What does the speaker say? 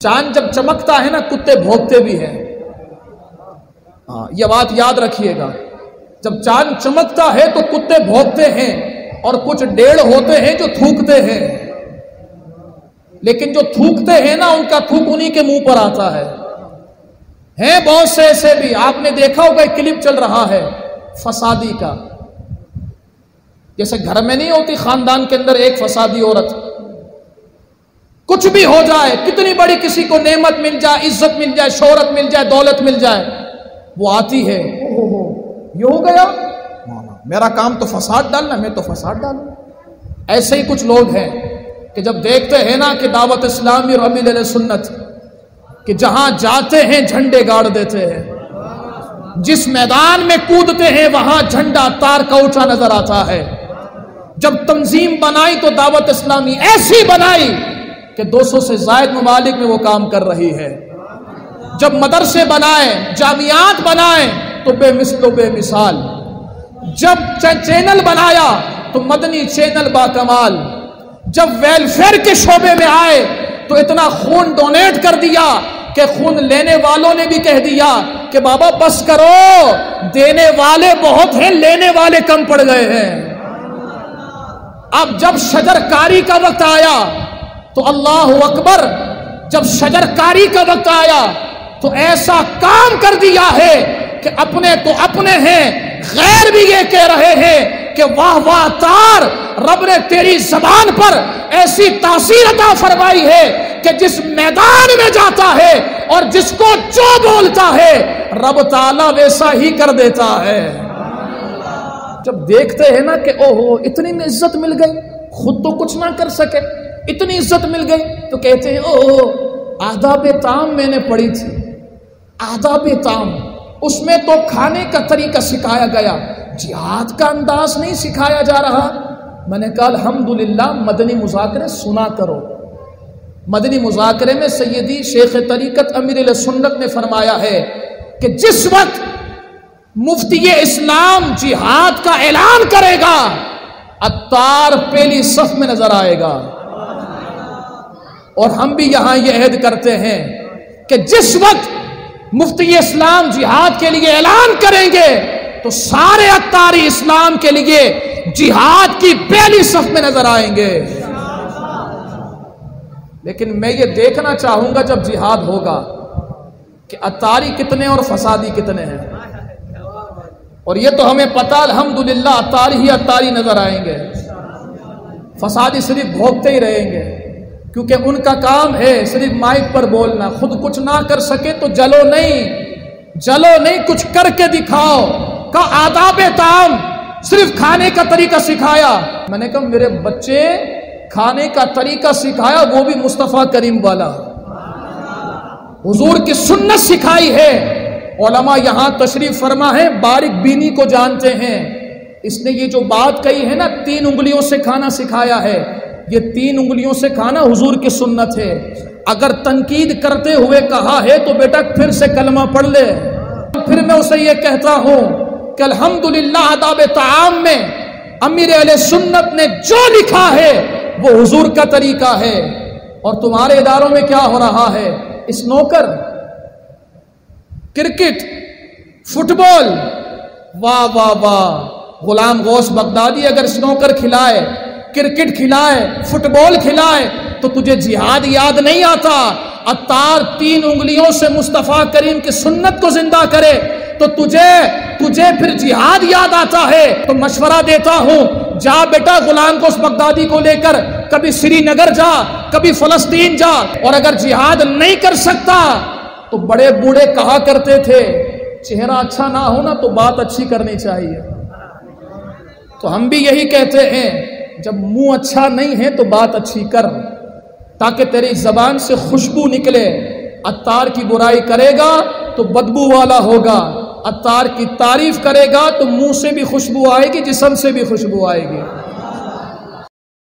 چاند جب چمکتا ہے نا کتے بھونکتے بھی ہیں. ہاں یہ بات یاد رکھیے گا. جب چاند چمکتا ہے تو کتے بھونکتے ہیں اور کچھ ڈیڑھ ہوتے ہیں جو تھوکتے ہیں. لیکن جو تھوکتے ہیں نا ان کا تھوک انہی کے منہ پر آتا ہے. ہیں بہت سے ایسے بھی. آپ نے دیکھا ہوگا ایک کلپ چل رہا ہے فسادی کا. جیسے گھر میں نہیں ہوتی خاندان کے اندر ایک فسادی عورت, کچھ بھی ہو جائے, کتنی بڑی کسی کو نعمت مل جائے, عزت مل جائے, شہرت مل جائے, دولت مل جائے, وہ آتی ہے یہ ہو گیا, میرا کام تو فساد ڈالنا, میں تو فساد ڈالوں. ایسے ہی کچھ لوگ ہیں کہ جب دیکھتے ہیں نا کہ دعوت اسلامی اور امیر اہل سنت کہ جہاں جاتے ہیں جھنڈے گاڑ دیتے ہیں, جس میدان میں کودتے ہیں وہاں جھنڈا تار کا اونچا نظر آتا ہے. جب تنظیم بنائی تو دعوت اسلامی ایسی بنائی کہ 200 سے زائد ممالک میں وہ کام کر رہی ہے. جب مدرسے بنائے, جامعات بنائے تو بے مثل و بے مثال. جب چینل بنایا تو مدنی چینل با کمال. جب ویلفیئر کے شعبے میں آئے تو اتنا خون ڈونیٹ کر دیا کہ خون لینے والوں نے بھی کہہ دیا کہ بابا بس کرو, دینے والے بہت ہیں, لینے والے کم پڑ گئے ہیں. اب جب شجر کاری کا وقت آیا تو اللہ اکبر, جب شجر کاری کا وقت آیا تو ایسا کام کر دیا ہے کہ اپنے تو اپنے ہیں, غیر بھی یہ کہہ رہے ہیں کہ واہ واہ تار, رب نے تیری زبان پر ایسی تاثیر عطا فرمائی ہے کہ جس میدان میں جاتا ہے اور جس کو جو بولتا ہے رب تعالیٰ ویسا ہی کر دیتا ہے. جب دیکھتے ہیں نا کہ اوہو اتنی میں عزت مل گئی, خود تو کچھ نہ کر سکے, اتنی عزت مل گئی, تو کہتے ہیں اوہو آداب طعام میں نے پڑھی تھی, آداب طعام, اس میں تو کھانے کا طریقہ سکھایا گیا, جہاد کا انداز نہیں سکھایا جا رہا. میں نے کہا الحمدللہ مدنی مذاکرے سنا کرو. مدنی مذاکرے میں سیدی شیخ طریقت امیر اہل سنت نے فرمایا ہے کہ جس وقت مفتی اسلام جہاد کا اعلان کرے گا عطار پہلی صف میں نظر آئے گا. اور ہم بھی یہاں یہ عہد کرتے ہیں کہ جس وقت مفتی اسلام جہاد کے لیے اعلان کریں گے تو سارے عطاری اسلام کے لیے جہاد کی پہلی صف میں نظر آئیں گے. لیکن میں یہ دیکھنا چاہوں گا جب جہاد ہوگا کہ عطاری کتنے اور فسادی کتنے ہیں. اور یہ تو ہمیں پتہ الحمدللہ عطاری ہی عطاری نظر آئیں گے, فسادی صرف بھوکتے ہی رہیں گے, کیونکہ ان کا کام ہے صرف مائک پر بولنا. خود کچھ نہ کر سکے تو جلو نہیں, کچھ کر کے دکھاؤ. کا آداب طعام صرف کھانے کا طریقہ سکھایا. میں نے کہا میرے بچے کھانے کا طریقہ سکھایا, وہ بھی مصطفیٰ کریم والا, حضور کی سنت سکھائی ہے. علماء یہاں تشریف فرما ہے, باریک بینی کو جانتے ہیں. اس نے یہ جو بات کہی ہے نا 3 انگلیوں سے کھانا سکھایا ہے, یہ 3 انگلیوں سے کھانا حضور کی سنت ہے. اگر تنقید کرتے ہوئے کہا ہے تو بیٹا پھر سے کلمہ پڑھ لے. پھر میں اسے یہ کہتا ہوں کہ الحمدللہ آداب طعام میں امیر اہل سنت نے جو لکھا ہے وہ حضور کا طریقہ ہے. اور تمہارے اداروں میں کیا ہو رہا ہے, اسنوکر, کرکٹ, فٹ بال, واہ واہ واہ. غلام غوث بغدادی اگر اسنوکر کھلائے, کرکٹ کھلائے, فٹ بال کھلائے تو تجھے جہاد یاد نہیں آتا. عطار 3 انگلیوں سے مصطفیٰ کریم کی سنت کو زندہ کرے تو تجھے پھر جہاد یاد آتا ہے. تو مشورہ دیتا ہوں, جا بیٹا غلام غوث بغدادی کو لے کر کبھی سری نگر جا, کبھی فلسطین جا. اور اگر جہاد نہیں کر سکتا تو بڑے بوڑھے کہا کرتے تھے چہرہ اچھا نہ ہونا تو بات اچھی کرنی چاہیے. تو ہم بھی یہی کہتے ہیں جب منہ اچھا نہیں ہے تو بات اچھی کر, تاکہ تیری زبان سے خوشبو نکلے. عطار کی برائی کرے گا تو بدبو والا ہوگا, عطار کی تعریف کرے گا تو منہ سے بھی خوشبو آئے گی, جسم سے بھی خوشبو آئے گی.